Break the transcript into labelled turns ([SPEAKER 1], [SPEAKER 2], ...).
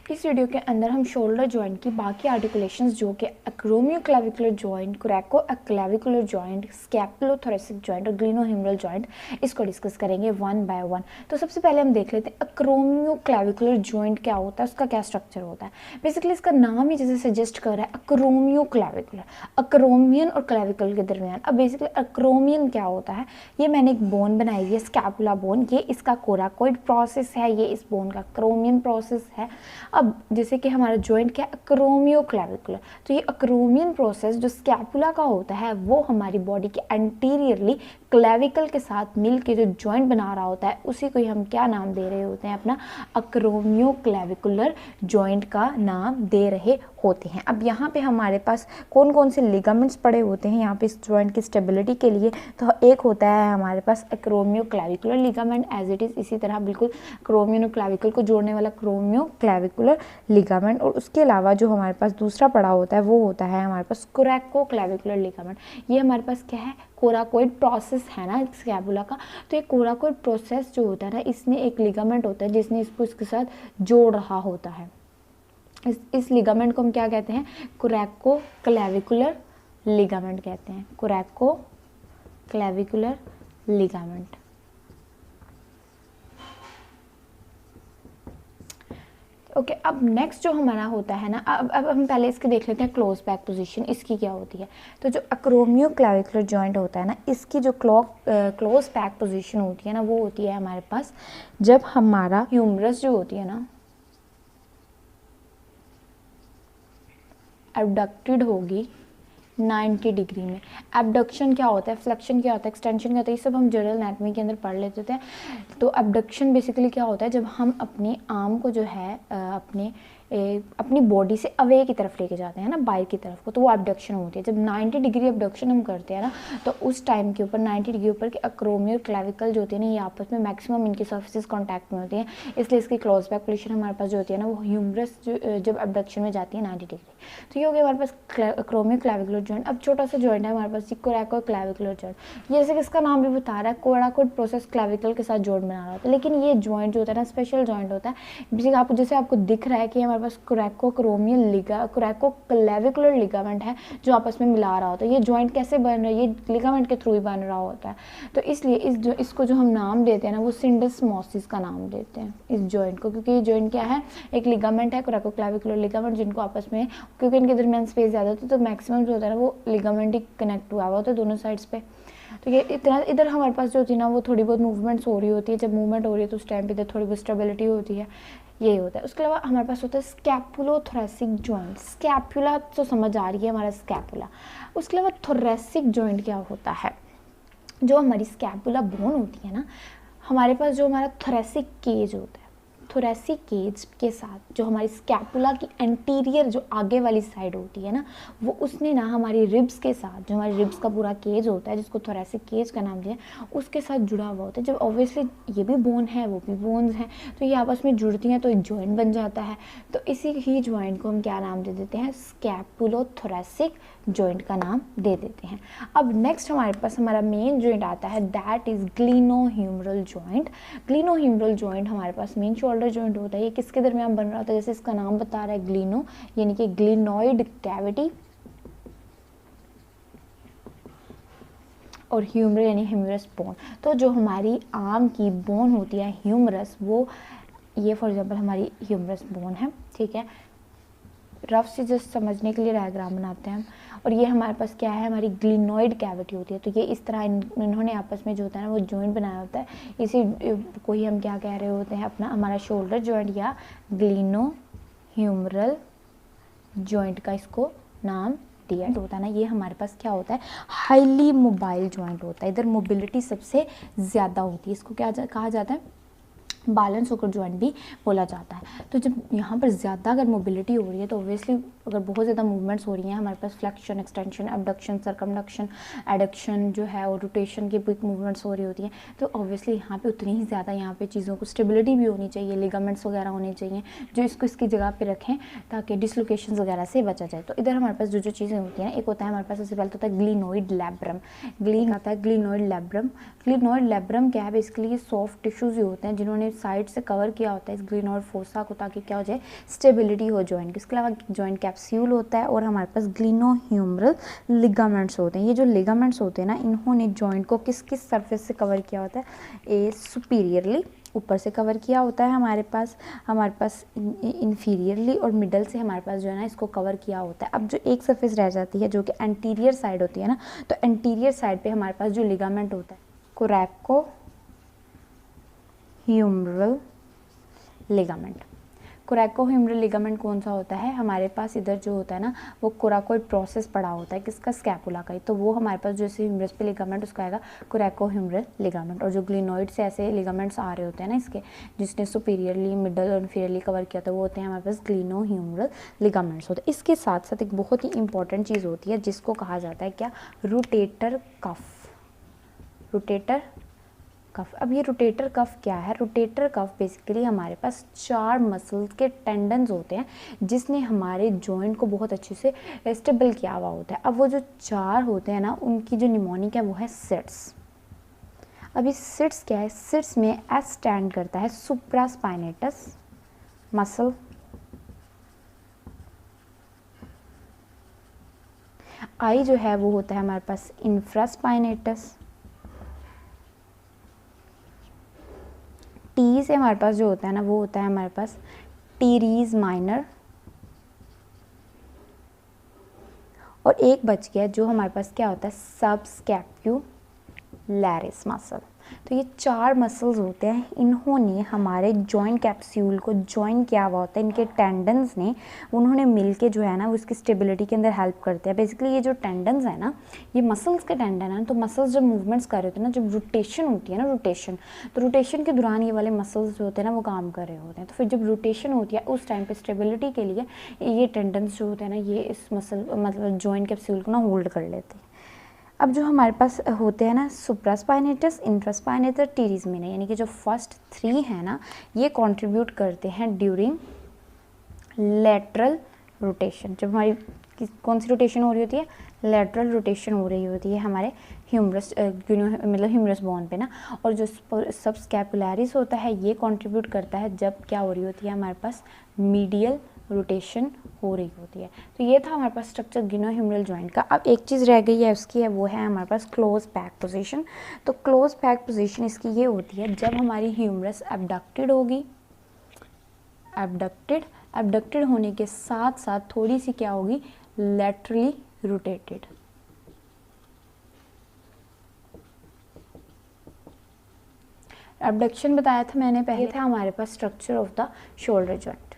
[SPEAKER 1] इस वीडियो के अंदर हम शोल्डर जॉइंट की बाकी आर्टिकुलेशंस जो कि एक्रोमियोक्लेविकुलर जॉइंट, कोरैकोक्लेविकुलर जॉइंट, स्कैपुलोथोरैसिक जॉइंट और ग्लिनोह्यूमरल जॉइंट, इसको डिस्कस करेंगे वन बाय वन। तो सबसे पहले हम देख लेते हैं एक्रोमियोक्लेविकुलर जॉइंट क्या होता है, उसका क्या स्ट्रक्चर होता है। बेसिकली इसका नाम ही जैसे सजेस्ट कर रहा है, एक्रोमियोक्लेविकुलर, एक्रोमियन और क्लेविकल के दरमियान। अब बेसिकली एक्रोमियन क्या होता है, ये मैंने एक बोन बनाई हुई है, स्कैपुला बोन, ये इसका कोराकोइड प्रोसेस है, ये इस बोन का क्रोमियन प्रोसेस है। अब जैसे कि हमारा जॉइंट क्या एक्रोमियोक्लेविकुलर, तो ये एक्रोमियन प्रोसेस जो स्कैपुला का होता है वो हमारी बॉडी के एंटीरियरली क्लेविकल के साथ मिल के जो जॉइंट बना रहा होता है उसी को हम क्या नाम दे रहे होते हैं, अपना एक्रोमियोक्लेविकुलर जॉइंट का नाम दे रहे होते हैं। अब यहाँ पे हमारे पास कौन कौन से लिगामेंट्स पड़े होते हैं यहाँ पे इस जॉइंट की स्टेबिलिटी के लिए, तो एक होता है हमारे पास acromioclavicular ligament as it is, इसी तरह बिल्कुल क्रोमियन और क्लेविकल को जोड़ने वाला क्रोमियोक्लेविकुलर लिगामेंट। और उसके अलावा जो हमारे पास दूसरा पड़ा होता है वो होता है हमारे पास कोरैकोक्लेविकुलर लिगामेंट। ये हमारे पास क्या है, कोराकोइड प्रोसेस है ना स्कैपुला का। तो ये कोराकोइड प्रोसेस जो होता है ना, इसमें एक लिगामेंट होता है जिसने इसको इसके साथ जोड़ रहा होता है। इस लिगामेंट को हम क्या कहते हैं, कोरैकोक्लेविकुलर लिगामेंट कहते हैं, कोरैकोक्लेविकुलर लिगामेंट। ओके अब नेक्स्ट जो हमारा होता है ना, अब हम पहले इसके देख लेते हैं क्लोज बैक पोजीशन, इसकी क्या होती है। तो जो एक्रोमियोक्लेविकुलर जॉइंट होता है ना, इसकी जो क्लोज बैक पोजीशन होती है ना, वो होती है हमारे पास जब हमारा ह्यूमरस जो होती है ना एबडक्टेड होगी 90 डिग्री में। एबडक्शन क्या होता है, फ्लेक्शन क्या होता है, एक्सटेंशन क्या होता है, ये सब हम जनरल एनाटॉमी के अंदर पढ़ लेते थे। तो एबडक्शन बेसिकली क्या होता है, जब हम अपने आर्म को जो है अपनी बॉडी से अवे की तरफ लेके जाते हैं ना, बाहर की तरफ को, तो वो एबडक्शन होती है। जब 90 डिग्री एबडक्शन हम करते हैं ना, तो उस टाइम के ऊपर 90 डिग्री ऊपर के एक्रोमियोक्लेविकल जो होती है ना, ये आपस में मैक्सिमम इनकी सर्फेसिस कॉन्टैक्ट में होती हैं, इसलिए इसकी क्लोज बैक पोजीशन हमारे पास जो होती है ना, वो ह्यूमरस जब एबडक्शन में जाती है 90 डिग्री। तो ये हो गया हमारे पास एक्रोमियोक्लेविकुलर जॉइंट। अब छोटा सा जॉइंट है हमारे पास कोरैकोक्लेविकुलर जॉइंट, जैसे कि इसका नाम भी बता रहा है, कोराकोइड प्रोसेस क्लेविकल के साथ जॉइंट बना रहा होता है। लेकिन ये जॉइंट जो होता है ना, स्पेशल जॉइंट होता है। जैसे आपको दिख रहा है कि हमारे पास कोरैकोक्लेविकुलर लिगामेंट है जो आपस में मिला रहा होता है। ये जॉइंट कैसे बन रहा है, ये लिगामेंट के थ्रू ही बन रहा होता है। तो इसलिए इसको जो हम नाम देते हैं ना, वो सिंडेस्मोसिस का नाम देते हैं इस जॉइंट को, क्योंकि ये जॉइंट क्या है, एक लिगामेंट है कोरैकोक्लेविकुलर लिगामेंट, जिनको आपस में, क्योंकि इनके दरमियान स्पेस ज़्यादा होती है, तो मैक्सिमम जो होता है ना वो लिगामेंट ही कनेक्ट हुआ होता है दोनों साइड्स पे। तो ये इधर हमारे पास जो होती है ना, वो थोड़ी बहुत मूवमेंट्स हो रही होती है। जब मूवमेंट हो रही है तो उस टाइम पे इधर थोड़ी बहुत स्टेबिलिटी होती है, यही होता है। उसके अलावा हमारे पास होता है स्कैपुलोथोरैसिक जॉइंट। स्कैपुला तो समझ आ रही है हमारा स्कैपुला। उसके अलावा थोरैसिक जॉइंट क्या होता है, जो हमारी स्कैपुला बोन होती है ना, हमारे पास जो हमारा थोरैसिक केज होता है, थोरैसिक केज के साथ जो हमारी स्कैपुला की एंटीरियर जो आगे वाली साइड होती है ना, वो उसने ना हमारी रिब्स के साथ, जो हमारी रिब्स का पूरा केज होता है जिसको थोरैसिक केज का नाम दिया, उसके साथ जुड़ा हुआ होता है। जब ऑब्वियसली ये भी बोन है, वो भी बोन्स हैं, तो ये आपस में जुड़ती हैं तो एक जॉइंट बन जाता है। तो इसी ही जॉइंट को हम क्या नाम दे देते हैं, स्कैपुलोथोरैसिक जॉइंट का नाम दे देते हैं। अब नेक्स्ट हमारे पास हमारा मेन जॉइंट आता है, that is glenohumeral joint. Glenohumeral joint हमारे पास मेन शोल्डर जॉइंट होता है। ये किसके दरमियान बन रहा होता है, जैसे इसका नाम बता रहा है ग्लिनो, यानी कि ग्लिनोइड कैविटी, और ह्यूमरल यानी ह्यूमरस बोन। तो जो हमारी आर्म की बोन होती है ह्यूमरस, वो ये फॉर एग्जांपल हमारी ह्यूमरस बोन है, ठीक है। रफ से जस्ट समझने के लिए डायग्राम बनाते हैं हम। और ये हमारे पास क्या है, हमारी ग्लिनोइड कैविटी होती है। तो ये इस तरह इन्होंने आपस में जो होता है ना वो जॉइंट बनाया होता है। इसी को ही हम क्या कह रहे होते हैं, अपना हमारा शोल्डर जॉइंट या ग्लिनोह्यूमरल जॉइंट का इसको नाम दिया होता है ना। ये हमारे पास क्या होता है, हाईली मोबाइल जॉइंट होता है। इधर मोबिलिटी सबसे ज़्यादा होती है, इसको क्या कहा जाता है, बैलेंस होकर जॉइंट भी बोला जाता है। तो जब यहाँ पर ज़्यादा अगर मोबिलिटी हो रही है, तो ऑब्वियसली अगर बहुत ज़्यादा मूवमेंट्स हो रही हैं, हमारे पास flexion, extension, abduction, circumduction, adduction जो है और रोटेशन की भी मूवमेंट्स हो रही होती हैं, तो ऑब्वियसली यहाँ पे उतनी ही ज़्यादा यहाँ पे चीज़ों को स्टेबिलिटी भी होनी चाहिए, लिगामेंट्स वगैरह होने चाहिए जो इसको इसकी जगह पर रखें ताकि डिसलोकेशन वगैरह से बचा जाए। तो इधर हमारे पास जो चीज़ें होती हैं, एक होता है हमारे पास सबसे पहले होता है ग्लिनोइड लैब्रम। ग्लीन आता है ग्लिनोइड लैब्रम। ग्लिनोइड लैब्रम क्या है, बेसिकली ये सॉफ्ट टिश्यूज़ ही होते हैं जिन्होंने साइड से कवर किया होता है इस ग्लिनोइड फोसा को, ताकि क्या हो जाए, स्टेबिलिटी हो जॉइंट की। इसके अलावा जॉइंट कैप्सूल होता है और हमारे पास ग्लिनोह्यूमरल लिगामेंट्स होते हैं। ये जो लिगामेंट्स होते हैं ना, इन्होंने जॉइंट को किस किस सरफेस से कवर किया होता है, ए सुपीरियरली ऊपर से कवर किया होता है हमारे पास इन्फीरियरली, और मिडल से हमारे पास जो है ना इसको कवर किया होता है। अब जो एक सरफेस रह जाती है जो कि एंटीरियर साइड होती है ना, तो एंटीरियर साइड पे हमारे पास जो लिगामेंट होता है कोरैकोह्यूमरल लिगामेंट। कोरैकोह्यूमरल लिगामेंट कौन सा होता है, हमारे पास इधर जो होता है ना वो कोराकोइड प्रोसेस पड़ा होता है किसका, स्कैपुला का ही, तो वो हमारे पास जैसे ह्यूमरस पे लिगामेंट उसका आएगा कोरैकोह्यूमरल लिगामेंट। और जो ग्लिनोइड से ऐसे लिगामेंट्स आ रहे होते हैं ना इसके, जिसने सुपीरियरली, मिडल और इन्फीरियरली कवर किया था, वो होते हैं हमारे पास ग्लिनोह्यूमरल लिगामेंट्स होते हैं। इसके साथ साथ एक बहुत ही इंपॉर्टेंट चीज़ होती है जिसको कहा जाता है क्या, रोटेटर कफ। Rotator cuff. अब ये रोटेटर कफ क्या है, रोटेटर कफ बेसिकली हमारे पास 4 मसल्स के टेंडन्स होते हैं जिसने हमारे जॉइंट को बहुत अच्छे से स्टेबल किया हुआ होता है। अब वो जो 4 होते हैं ना, उनकी जो निमोनिक है वो है सिट्स। अब ये सिट्स क्या है, सिट्स में एस स्टैंड करता है सुप्रास्पाइनेटस मसल, आई जो है वो होता है हमारे पास इंफ्रास्पाइनेटस, टी से हमारे पास जो होता है ना वो होता है हमारे पास टीरीज माइनर, और एक बच गया जो हमारे पास क्या होता है सबस्कैपुलैरिस मसल। तो ये 4 मसल्स होते हैं, इन्होंने हमारे जॉइंट कैप्सूल को जॉइन किया हुआ होता है, इनके टेंडन्स ने, उन्होंने मिलके जो है ना वो इसकी स्टेबिलिटी के अंदर हेल्प करते हैं। बेसिकली ये जो टेंडन्स है ना, ये मसल्स के टेंडन है, तो मसल्स जब मूवमेंट्स कर रहे होते हैं ना, जब रोटेशन होती है ना, रोटेशन, तो रोटेशन के दौरान ये वाले मसल्स जो होते हैं ना वो काम कर रहे होते हैं। तो फिर जब रोटेशन होती है उस टाइम पे स्टेबिलिटी के लिए ये टेंडन्स जो होते हैं ना, ये इस मसल मतलब जॉइंट कैप्सूल को ना होल्ड कर लेते हैं। अब जो हमारे पास होते हैं ना सुप्रास्पाइनेटस, इंफ्रास्पाइनेटस, टीरीज माइनर, यानी कि जो फर्स्ट 3 हैं ना, ये कंट्रीब्यूट करते हैं ड्यूरिंग लेटरल रोटेशन। जब हमारी कौन सी रोटेशन हो रही होती है, लेटरल रोटेशन हो रही होती है हमारे ह्यूमरस मतलब ह्यूमरस बोन पे ना। और जो सबस्कैपुलैरिस होता है ये कंट्रीब्यूट करता है जब क्या हो रही होती है हमारे पास मीडियल रोटेशन हो रही होती है। तो ये था हमारे पास स्ट्रक्चर ग्लिनोह्यूमरल जॉइंट का। अब एक चीज़ रह गई है उसकी है, वो है हमारे पास क्लोज पैक पोजीशन। तो क्लोज पैक पोजीशन इसकी ये होती है जब हमारी ह्यूमरस एबडक्टेड होगी, एबडक्टेड होने के साथ साथ थोड़ी सी क्या होगी, लैटरली रोटेटेड। एबडक्शन बताया था मैंने पहले, था हमारे पास structure of the shoulder joint.